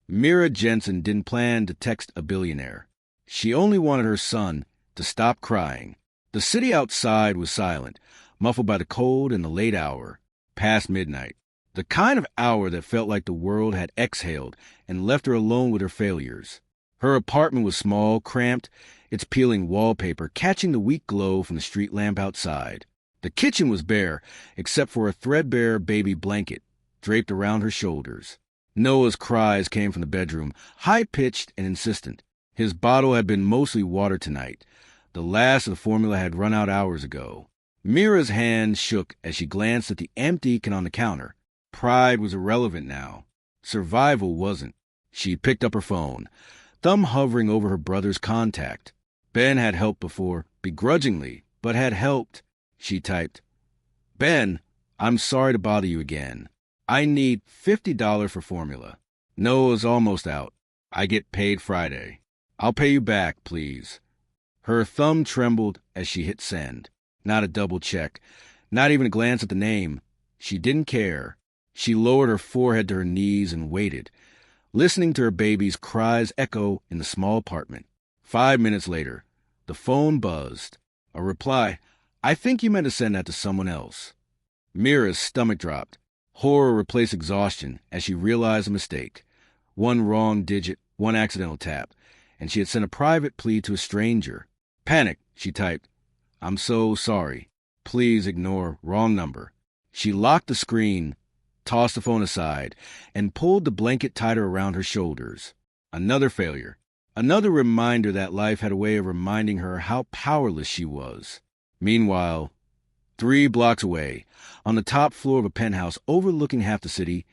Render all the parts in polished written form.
Mira Jensen didn't plan to text a billionaire. She only wanted her son to stop crying. The city outside was silent, muffled by the cold and the late hour, past midnight. The kind of hour that felt like the world had exhaled and left her alone with her failures. Her apartment was small, cramped, its peeling wallpaper catching the weak glow from the street lamp outside. The kitchen was bare, except for a threadbare baby blanket draped around her shoulders. Noah's cries came from the bedroom, high-pitched and insistent. His bottle had been mostly water tonight. The last of the formula had run out hours ago. Mira's hand shook as she glanced at the empty can on the counter. Pride was irrelevant now. Survival wasn't. She picked up her phone, thumb hovering over her brother's contact. Ben had helped before, begrudgingly, but had helped. She typed, "Ben, I'm sorry to bother you again. I need $50 for formula. Noah's almost out. I get paid Friday. I'll pay you back, please." Her thumb trembled as she hit send. Not a double check, not even a glance at the name. She didn't care. She lowered her forehead to her knees and waited, listening to her baby's cries echo in the small apartment. 5 minutes later, the phone buzzed. A reply, "I think you meant to send that to someone else." Mira's stomach dropped. Horror replaced exhaustion as she realized a mistake. One wrong digit, one accidental tap, and she had sent a private plea to a stranger. Panic, she typed, "I'm so sorry. Please ignore wrong number." She locked the screen, tossed the phone aside, and pulled the blanket tighter around her shoulders. Another failure. Another reminder that life had a way of reminding her how powerless she was. Meanwhile, 3 blocks away, on the top floor of a penthouse overlooking half the city,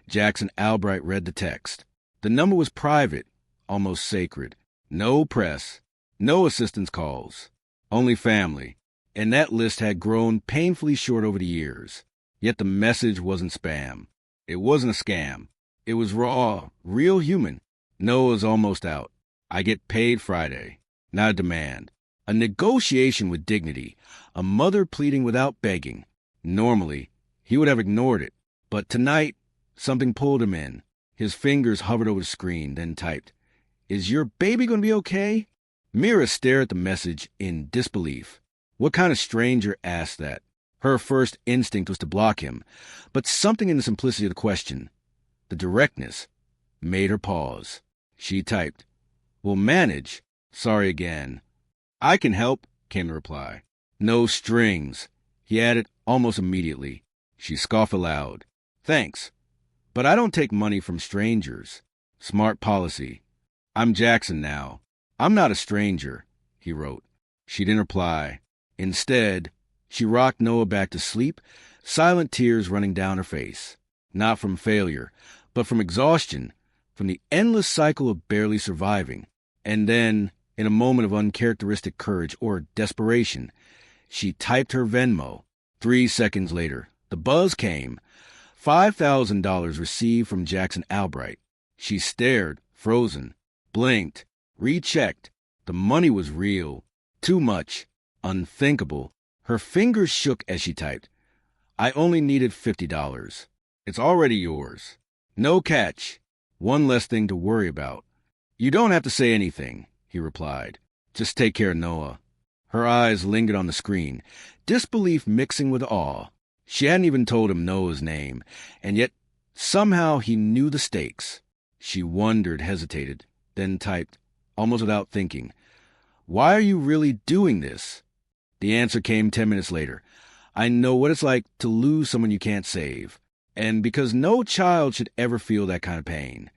Jackson Albright read the text. The number was private, almost sacred. No press, no assistance calls, only family. And that list had grown painfully short over the years. Yet the message wasn't spam. It wasn't a scam. It was raw, real human. Noah's almost out. I get paid Friday. Not a demand. A negotiation with dignity. A mother pleading without begging. Normally, he would have ignored it. But tonight, something pulled him in. His fingers hovered over the screen, then typed, "Is your baby going to be okay?" Mira stared at the message in disbelief. What kind of stranger asked that? Her first instinct was to block him, but something in the simplicity of the question, the directness, made her pause. She typed, "We'll manage. Sorry again." "I can help," came the reply. "No strings," he added almost immediately. She scoffed aloud. "Thanks, but I don't take money from strangers." Smart policy. "I'm Jackson now. I'm not a stranger," he wrote. She didn't reply. Instead, she rocked Noah back to sleep, silent tears running down her face. Not from failure, but from exhaustion, from the endless cycle of barely surviving. And then, in a moment of uncharacteristic courage or desperation, she typed her Venmo. 3 seconds later, the buzz came. $5,000 received from Jackson Albright. She stared, frozen, blinked, rechecked. The money was real. Too much. Unthinkable. Her fingers shook as she typed, "I only needed $50. It's already yours. No catch. One less thing to worry about." "You don't have to say anything," he replied. "Just take care of Noah." Her eyes lingered on the screen, disbelief mixing with awe. She hadn't even told him Noah's name, and yet somehow he knew the stakes. She wondered, hesitated, then typed, almost without thinking, "Why are you really doing this?" The answer came 10 minutes later. "I know what it's like to lose someone you can't save, and because no child should ever feel that kind of pain."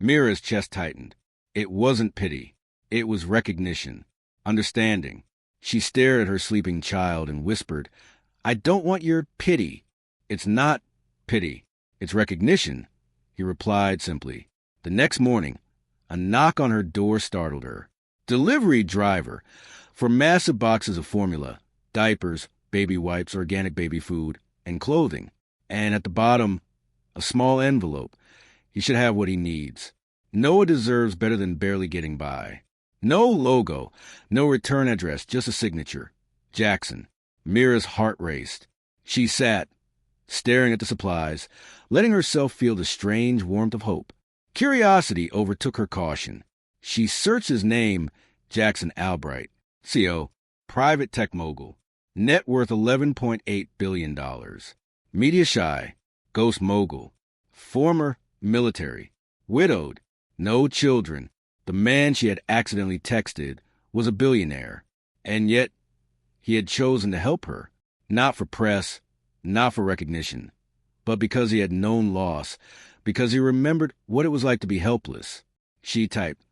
Mira's chest tightened. It wasn't pity. It was recognition, understanding. She stared at her sleeping child and whispered, "I don't want your pity." "It's not pity. It's recognition," he replied simply. The next morning, a knock on her door startled her. Delivery driver for massive boxes of formula, diapers, baby wipes, organic baby food, and clothing. And at the bottom, a small envelope. He should have what he needs. Noah deserves better than barely getting by. No logo, no return address, just a signature. Jackson. Mira's heart raced. She sat, staring at the supplies, letting herself feel the strange warmth of hope. Curiosity overtook her caution. She searched his name, Jackson Albright, CO, private tech mogul, net worth $11.8 billion. Media shy, ghost mogul, former military, widowed, no children. The man she had accidentally texted was a billionaire, and yet he had chosen to help her, not for press, not for recognition, but because he had known loss, because he remembered what it was like to be helpless. She typed,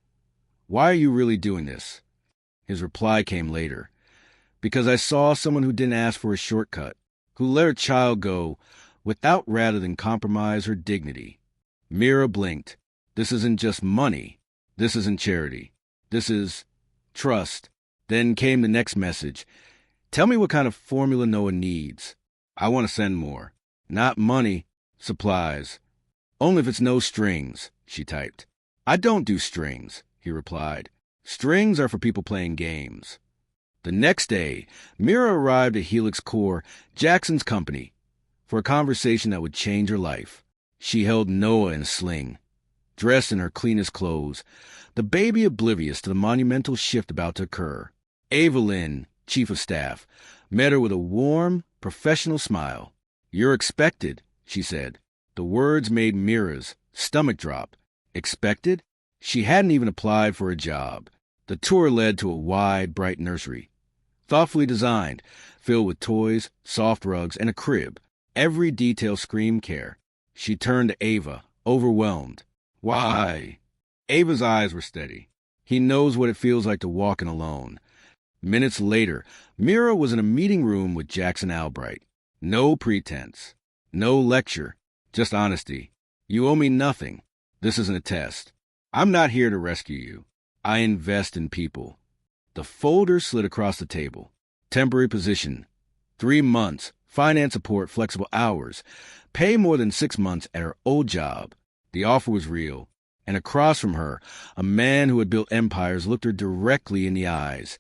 "Why are you really doing this?" His reply came later. "Because I saw someone who didn't ask for a shortcut, who let her child go without rather than compromise her dignity." Mira blinked. This isn't just money. This isn't charity. This is trust. Then came the next message. "Tell me what kind of formula Noah needs. I want to send more. Not money, supplies. Only if it's no strings," she typed. "I don't do strings," he replied. "Strings are for people playing games." The next day, Mira arrived at Helix Core, Jackson's company, for a conversation that would change her life. She held Noah in a sling, dressed in her cleanest clothes, the baby oblivious to the monumental shift about to occur. Ava Lynn, chief of staff, met her with a warm, professional smile. "You're expected," she said. The words made Mira's stomach drop. Expected? She hadn't even applied for a job. The tour led to a wide, bright nursery, thoughtfully designed, filled with toys, soft rugs, and a crib. Every detail screamed care. She turned to Ava, overwhelmed. "Why?" Ava's eyes were steady. "He knows what it feels like to walk in alone." Minutes later, Mira was in a meeting room with Jackson Albright. No pretense. No lecture. Just honesty. "You owe me nothing. This isn't a test. I'm not here to rescue you. I invest in people." The folder slid across the table. Temporary position. 3 months. Finance support, flexible hours. Pay more than 6 months at her old job. The offer was real. And across from her, a man who had built empires looked her directly in the eyes,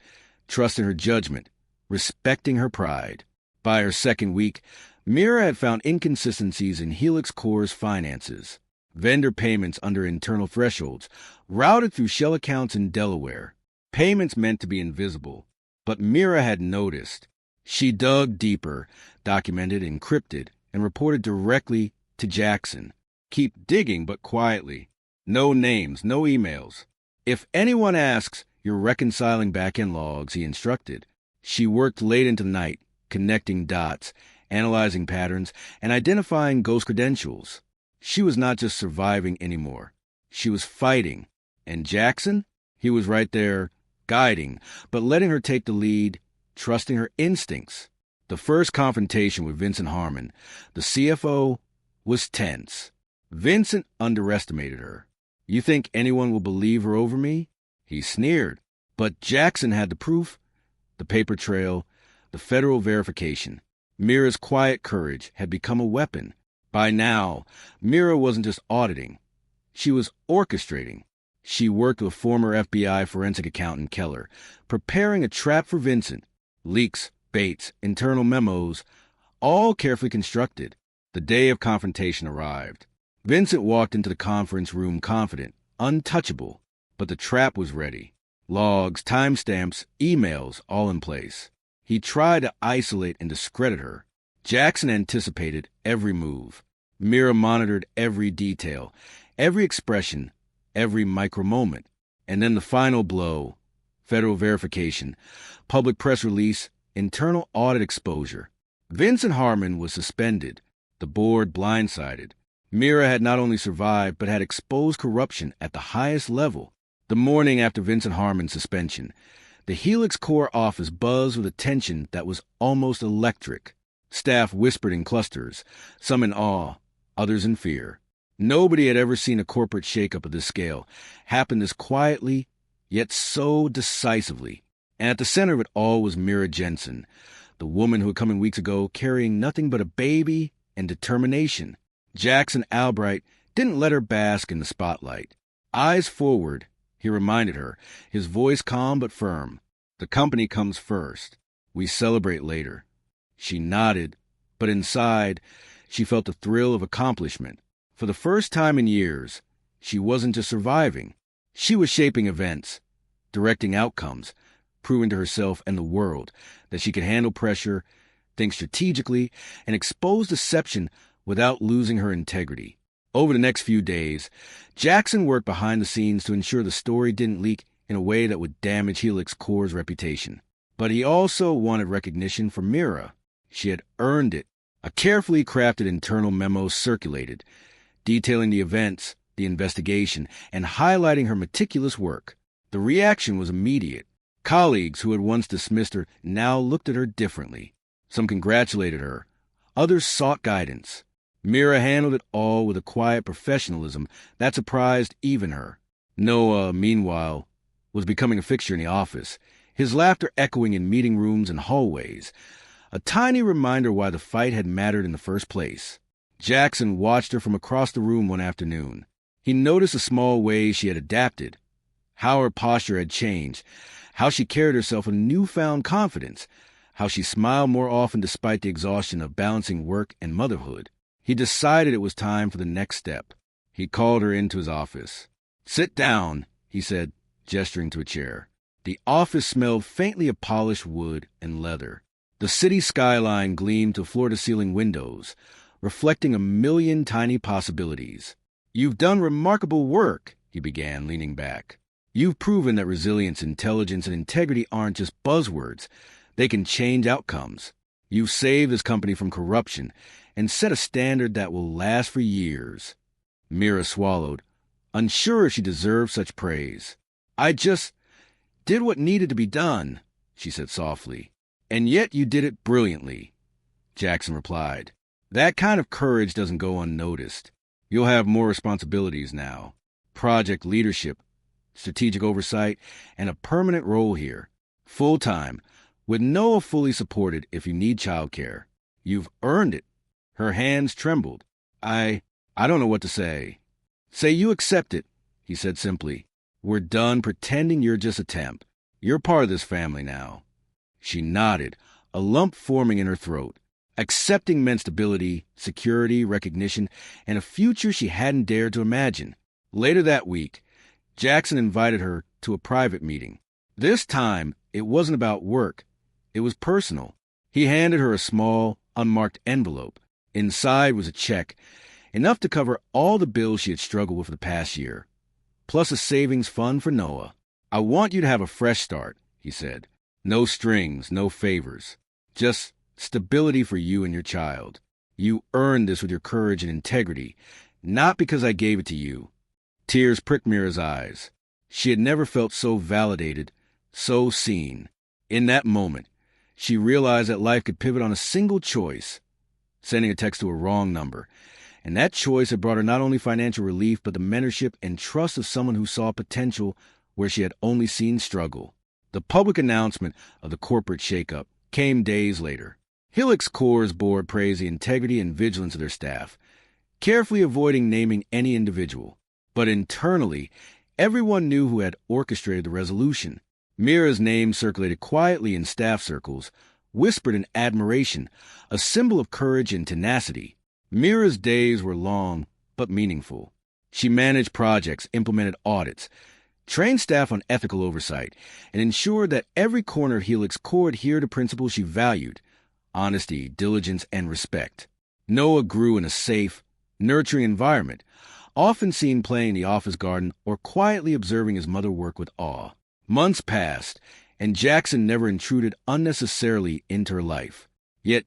trusting her judgment, respecting her pride. By her second week, Mira had found inconsistencies in Helix Core's finances. Vendor payments under internal thresholds, routed through shell accounts in Delaware. Payments meant to be invisible. But Mira had noticed. She dug deeper, documented, encrypted, and reported directly to Jackson. Keep digging, but quietly. No names, no emails. "If anyone asks, you're reconciling back-end logs," he instructed. She worked late into the night, connecting dots, analyzing patterns, and identifying ghost credentials. She was not just surviving anymore. She was fighting. And Jackson? He was right there, guiding, but letting her take the lead, trusting her instincts. The first confrontation with Vincent Harmon, the CFO, was tense. Vincent underestimated her. "You think anyone will believe her over me?" He sneered. But Jackson had the proof, the paper trail, the federal verification. Mira's quiet courage had become a weapon. By now, Mira wasn't just auditing. She was orchestrating. She worked with former FBI forensic accountant Keller, preparing a trap for Vincent. Leaks, baits, internal memos, all carefully constructed. The day of confrontation arrived. Vincent walked into the conference room confident, untouchable, but the trap was ready. Logs, timestamps, emails, all in place. He tried to isolate and discredit her. Jackson anticipated every move. Mira monitored every detail, every expression, every micro moment. And then the final blow: federal verification, public press release, internal audit exposure. Vincent Harmon was suspended, the board blindsided. Mira had not only survived, but had exposed corruption at the highest level. The morning after Vincent Harmon's suspension, the Helix Core office buzzed with a tension that was almost electric. Staff whispered in clusters, some in awe, others in fear. Nobody had ever seen a corporate shakeup of this scale happen this quietly, yet so decisively. And at the center of it all was Mira Jensen, the woman who had come in weeks ago carrying nothing but a baby and determination. Jackson Albright didn't let her bask in the spotlight. "Eyes forward," he reminded her, his voice calm but firm. "The company comes first. We celebrate later." She nodded, but inside, she felt the thrill of accomplishment. For the first time in years, She wasn't just surviving. She was shaping events, directing outcomes, proving to herself and the world that she could handle pressure, think strategically, and expose deception without losing her integrity. Over the next few days, Jackson worked behind the scenes to ensure the story didn't leak in a way that would damage Helix Core's reputation. But he also wanted recognition from Mira. She had earned it. A carefully crafted internal memo circulated, detailing the events, the investigation, and highlighting her meticulous work. The reaction was immediate. Colleagues who had once dismissed her now looked at her differently. Some congratulated her. Others sought guidance. Mira handled it all with a quiet professionalism that surprised even her. Noah, meanwhile, was becoming a fixture in the office, his laughter echoing in meeting rooms and hallways, a tiny reminder why the fight had mattered in the first place. Jackson watched her from across the room one afternoon. He noticed the small ways she had adapted, how her posture had changed, how she carried herself with newfound confidence, how she smiled more often despite the exhaustion of balancing work and motherhood. He decided it was time for the next step. He called her into his office. "Sit down," he said, gesturing to a chair. The office smelled faintly of polished wood and leather. The city skyline gleamed to floor-to-ceiling windows, reflecting a million tiny possibilities. "You've done remarkable work," he began, leaning back. "You've proven that resilience, intelligence, and integrity aren't just buzzwords. They can change outcomes. You've saved this company from corruption and set a standard that will last for years." Mira swallowed, unsure if she deserved such praise. "I just did what needed to be done," she said softly. "And yet you did it brilliantly," Jackson replied. "That kind of courage doesn't go unnoticed. You'll have more responsibilities now. Project leadership, strategic oversight, and a permanent role here. Full-time, with Noah fully supported if you need childcare. You've earned it." Her hands trembled. I don't know what to say." "Say you accept it," he said simply. "We're done pretending you're just a temp. You're part of this family now." She nodded, a lump forming in her throat. Accepting meant stability, security, recognition, and a future she hadn't dared to imagine. Later that week, Jackson invited her to a private meeting. This time, it wasn't about work. It was personal. He handed her a small, unmarked envelope. Inside was a check, enough to cover all the bills she had struggled with the past year, plus a savings fund for Noah. "I want you to have a fresh start," he said. "No strings, no favors. Just stability for you and your child. You earned this with your courage and integrity, not because I gave it to you." Tears pricked Mira's eyes. She had never felt so validated, so seen. In that moment, she realized that life could pivot on a single choice, sending a text to a wrong number. And that choice had brought her not only financial relief, but the mentorship and trust of someone who saw potential where she had only seen struggle. The public announcement of the corporate shakeup came days later. Helix Core's board praised the integrity and vigilance of their staff, carefully avoiding naming any individual. But internally, everyone knew who had orchestrated the resolution. Mira's name circulated quietly in staff circles, whispered in admiration, a symbol of courage and tenacity. Mira's days were long, but meaningful. She managed projects, implemented audits, trained staff on ethical oversight, and ensured that every corner of Helix Core adhered to principles she valued: honesty, diligence, and respect. Noah grew in a safe, nurturing environment, often seen playing in the office garden or quietly observing his mother work with awe. Months passed, and Jackson never intruded unnecessarily into her life. Yet,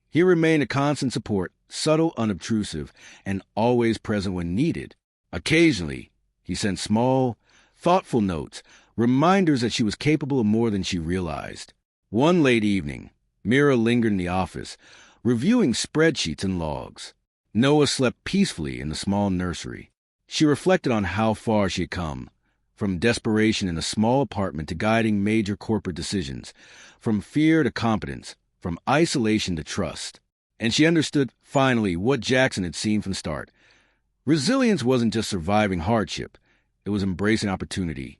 he remained a constant support, subtle, unobtrusive, and always present when needed. Occasionally, he sent small, thoughtful notes, reminders that she was capable of more than she realized. One late evening, Mira lingered in the office, reviewing spreadsheets and logs. Noah slept peacefully in the small nursery. She reflected on how far she had come, from desperation in a small apartment to guiding major corporate decisions, from fear to competence, from isolation to trust. And she understood, finally, what Jackson had seen from the start. Resilience wasn't just surviving hardship. It was embracing opportunity,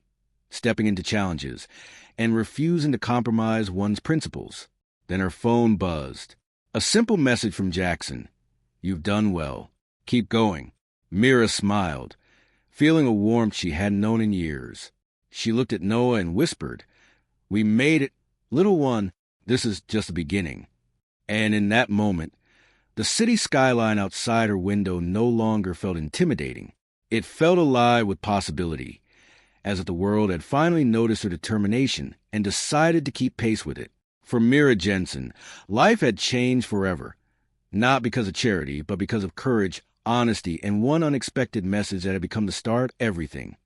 stepping into challenges, and refusing to compromise one's principles. Then her phone buzzed. A simple message from Jackson. "You've done well. Keep going." Mira smiled, feeling a warmth she hadn't known in years. She looked at Noah and whispered, "We made it. Little one, this is just the beginning." And in that moment, the city skyline outside her window no longer felt intimidating. It felt alive with possibility, as if the world had finally noticed her determination and decided to keep pace with it. For Mira Jensen, life had changed forever, not because of charity, but because of courage, honesty, and one unexpected message that had become the star of everything.